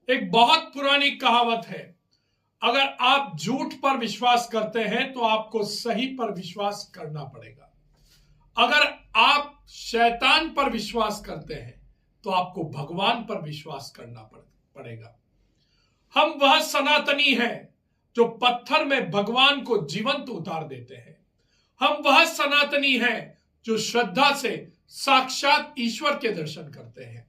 एक बहुत पुरानी कहावत है, अगर आप झूठ पर विश्वास करते हैं तो आपको सही पर विश्वास करना पड़ेगा। अगर आप शैतान पर विश्वास करते हैं तो आपको भगवान पर विश्वास करना पड़ेगा। हम वह सनातनी हैं जो पत्थर में भगवान को जीवंत उतार देते हैं। हम वह सनातनी हैं जो श्रद्धा से साक्षात ईश्वर के दर्शन करते हैं।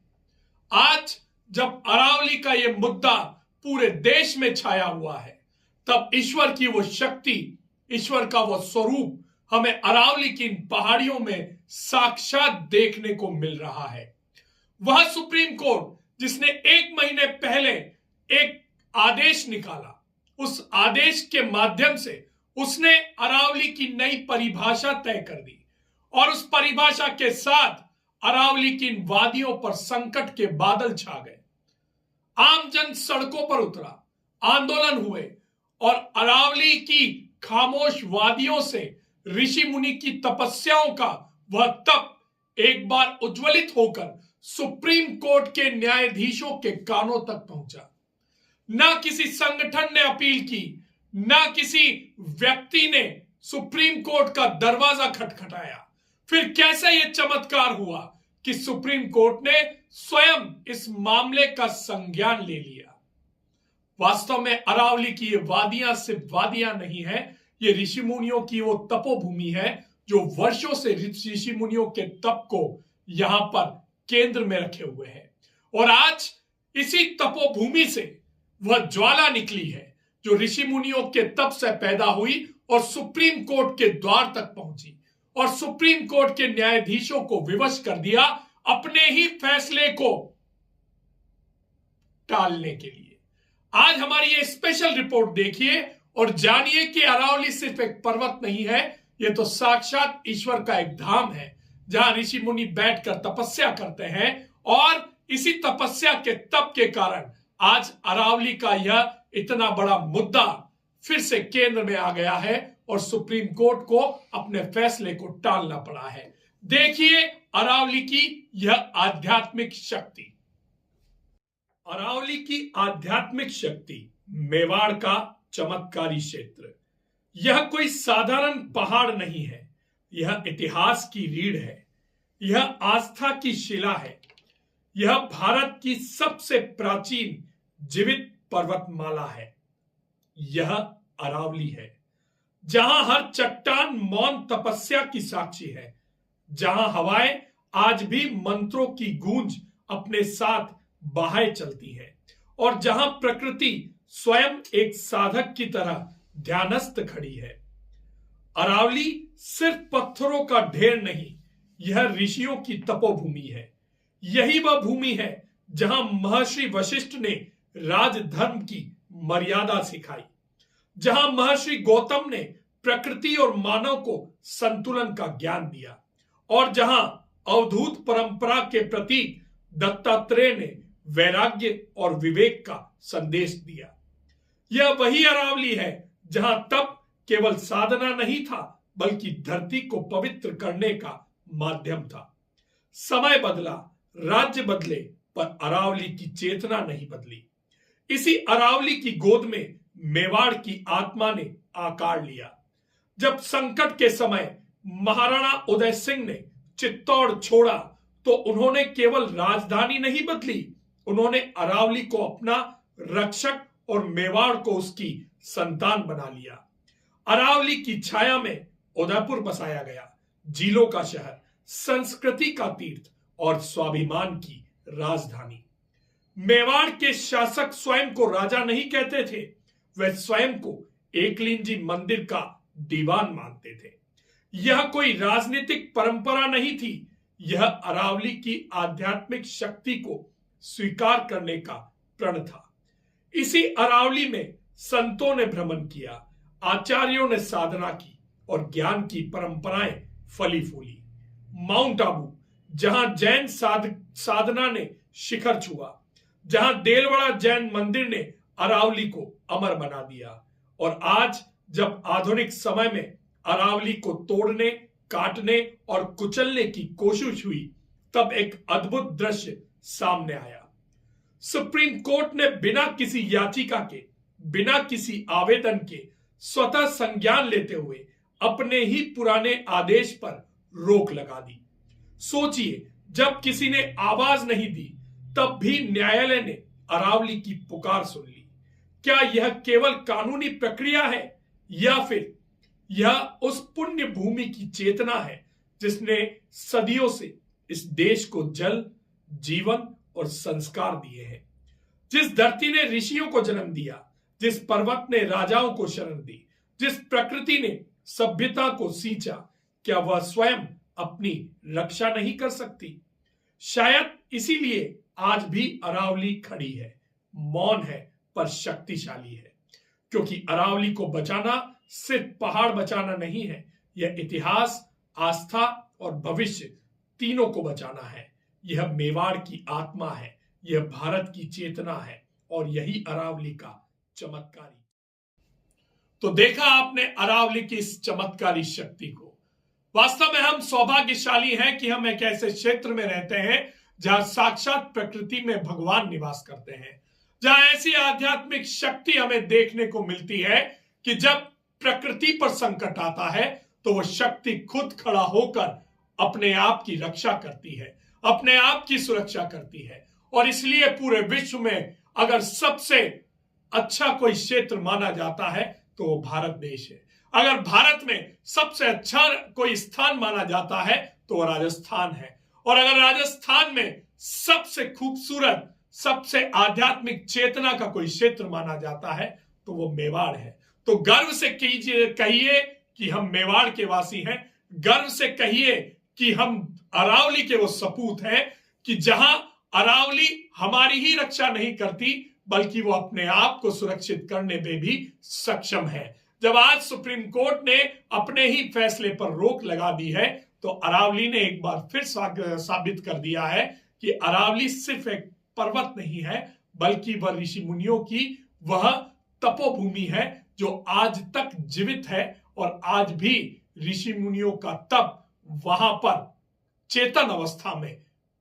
आज जब अरावली का यह मुद्दा पूरे देश में छाया हुआ है, तब ईश्वर की वो शक्ति, ईश्वर का वो स्वरूप हमें अरावली की इन पहाड़ियों में साक्षात देखने को मिल रहा है। वह सुप्रीम कोर्ट जिसने 1 महीने पहले एक आदेश निकाला, उस आदेश के माध्यम से उसने अरावली की नई परिभाषा तय कर दी और उस परिभाषा के साथ अरावली की इन वादियों पर संकट के बादल छा गए। आम जन सड़कों पर उतरा, आंदोलन हुए और अरावली की खामोश वादियों से ऋषि मुनि की तपस्याओं का वह तप एक बार उज्ज्वलित होकर सुप्रीम कोर्ट के न्यायाधीशों के कानों तक पहुंचा। ना किसी संगठन ने अपील की, ना किसी व्यक्ति ने सुप्रीम कोर्ट का दरवाजा खटखटाया। फिर कैसे यह चमत्कार हुआ कि सुप्रीम कोर्ट ने स्वयं इस मामले का संज्ञान ले लिया। वास्तव में अरावली की ये वादियां सिर्फ वादियां नहीं है, ये ऋषि मुनियों की वो तपोभूमि है जो वर्षों से ऋषि मुनियों के तप को यहां पर केंद्र में रखे हुए है। और आज इसी तपोभूमि से वह ज्वाला निकली है जो ऋषि मुनियों के तप से पैदा हुई और सुप्रीम कोर्ट के द्वार तक पहुंची और सुप्रीम कोर्ट के न्यायाधीशों को विवश कर दिया अपने ही फैसले को टालने के लिए। आज हमारी ये स्पेशल रिपोर्ट देखिए और जानिए कि अरावली सिर्फ एक पर्वत नहीं है, यह तो साक्षात ईश्वर का एक धाम है जहां ऋषि मुनि बैठकर तपस्या करते हैं। और इसी तपस्या के तप के कारण आज अरावली का यह इतना बड़ा मुद्दा फिर से केंद्र में आ गया है और सुप्रीम कोर्ट को अपने फैसले को टालना पड़ा है। देखिए अरावली की यह आध्यात्मिक शक्ति। अरावली की आध्यात्मिक शक्ति मेवाड़ का चमत्कारी क्षेत्र। यह कोई साधारण पहाड़ नहीं है, यह इतिहास की रीढ़ है, यह आस्था की शिला है। यह भारत की सबसे प्राचीन जीवित पर्वतमाला है। यह अरावली है जहां हर चट्टान मौन तपस्या की साक्षी है, जहां हवाएं आज भी मंत्रों की गूंज अपने साथ बहाए चलती है और जहां प्रकृति स्वयं एक साधक की तरह ध्यानस्थ खड़ी है। अरावली सिर्फ पत्थरों का ढेर नहीं, यह ऋषियों की तपोभूमि है। यही वह भूमि है जहां महर्षि वशिष्ठ ने राजधर्म की मर्यादा सिखाई, जहां महर्षि गौतम ने प्रकृति और मानव को संतुलन का ज्ञान दिया और जहां अवधूत परंपरा के प्रतीक दत्तात्रेय ने वैराग्य और विवेक का संदेश दिया। यह वही अरावली है जहां तप केवल साधना नहीं था, बल्कि धरती को पवित्र करने का माध्यम था। समय बदला, राज्य बदले, पर अरावली की चेतना नहीं बदली। इसी अरावली की गोद में मेवाड़ की आत्मा ने आकार लिया। जब संकट के समय महाराणा उदय सिंह ने चित्तौड़ छोड़ा तो उन्होंने केवल राजधानी नहीं बदली, उन्होंने अरावली को अपना रक्षक और मेवाड़ को उसकी संतान बना लिया। अरावली की छाया में उदयपुर बसाया गया, झीलों का शहर, संस्कृति का तीर्थ और स्वाभिमान की राजधानी। मेवाड़ के शासक स्वयं को राजा नहीं कहते थे, वे स्वयं को एकलिंजी मंदिर का दीवान मानते थे। यह कोई राजनीतिक परंपरा नहीं थी, यह अरावली की आध्यात्मिक शक्ति को स्वीकार करने का प्रण था। इसी अरावली में संतों ने भ्रमण किया, आचार्यों ने साधना की और ज्ञान की परंपराएं फली फूली। माउंट आबू जहां जैन साधना ने शिखर छुआ, जहां देलवाड़ा जैन मंदिर ने अरावली को अमर बना दिया। और आज जब आधुनिक समय में अरावली को तोड़ने, काटने और कुचलने की कोशिश हुई, तब एक अद्भुत दृश्य सामने आया। सुप्रीम कोर्ट ने बिना किसी याचिका के, बिना किसी आवेदन के स्वतः संज्ञान लेते हुए अपने ही पुराने आदेश पर रोक लगा दी। सोचिए, जब किसी ने आवाज नहीं दी तब भी न्यायालय ने अरावली की पुकार सुन ली। क्या यह केवल कानूनी प्रक्रिया है या फिर यह उस पुण्य भूमि की चेतना है जिसने सदियों से इस देश को जल, जीवन और संस्कार दिए हैं? जिस धरती ने ऋषियों को जन्म दिया, जिस पर्वत ने राजाओं को शरण दी, जिस प्रकृति ने सभ्यता को सींचा, क्या वह स्वयं अपनी रक्षा नहीं कर सकती? शायद इसीलिए आज भी अरावली खड़ी है, मौन है पर शक्तिशाली है। क्योंकि अरावली को बचाना सिर्फ पहाड़ बचाना नहीं है, यह इतिहास, आस्था और भविष्य तीनों को बचाना है। यह मेवाड़ की आत्मा है, यह भारत की चेतना है और यही अरावली का चमत्कारी। तो देखा आपने अरावली की इस चमत्कारी शक्ति को। वास्तव में हम सौभाग्यशाली हैं कि हम एक ऐसे क्षेत्र में रहते हैं जहां साक्षात प्रकृति में भगवान निवास करते हैं, जहां ऐसी आध्यात्मिक शक्ति हमें देखने को मिलती है कि जब प्रकृति पर संकट आता है तो वह शक्ति खुद खड़ा होकर अपने आप की रक्षा करती है, अपने आप की सुरक्षा करती है। और इसलिए पूरे विश्व में अगर सबसे अच्छा कोई क्षेत्र माना जाता है तो वो भारत देश है। अगर भारत में सबसे अच्छा कोई स्थान माना जाता है तो वो राजस्थान है। और अगर राजस्थान में सबसे खूबसूरत, सबसे आध्यात्मिक चेतना का कोई क्षेत्र माना जाता है तो वो मेवाड़ है। तो गर्व से कहिए कि हम मेवाड़ के वासी हैं, गर्व से कहिए कि हम अरावली के वो सपूत हैं कि जहां अरावली हमारी ही रक्षा नहीं करती बल्कि वो अपने आप को सुरक्षित करने में भी सक्षम है। जब आज सुप्रीम कोर्ट ने अपने ही फैसले पर रोक लगा दी है तो अरावली ने एक बार फिर साबित कर दिया है कि अरावली सिर्फ एक पर्वत नहीं है बल्कि वह ऋषि मुनियों की वह तपोभूमि है जो आज तक जीवित है और आज भी ऋषि मुनियों का तप वहां पर चेतन अवस्था में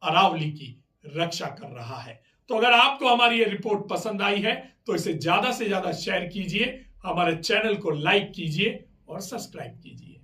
अरावली की रक्षा कर रहा है। तो अगर आपको हमारी ये रिपोर्ट पसंद आई है तो इसे ज्यादा से ज्यादा शेयर कीजिए, हमारे चैनल को लाइक कीजिए और सब्सक्राइब कीजिए।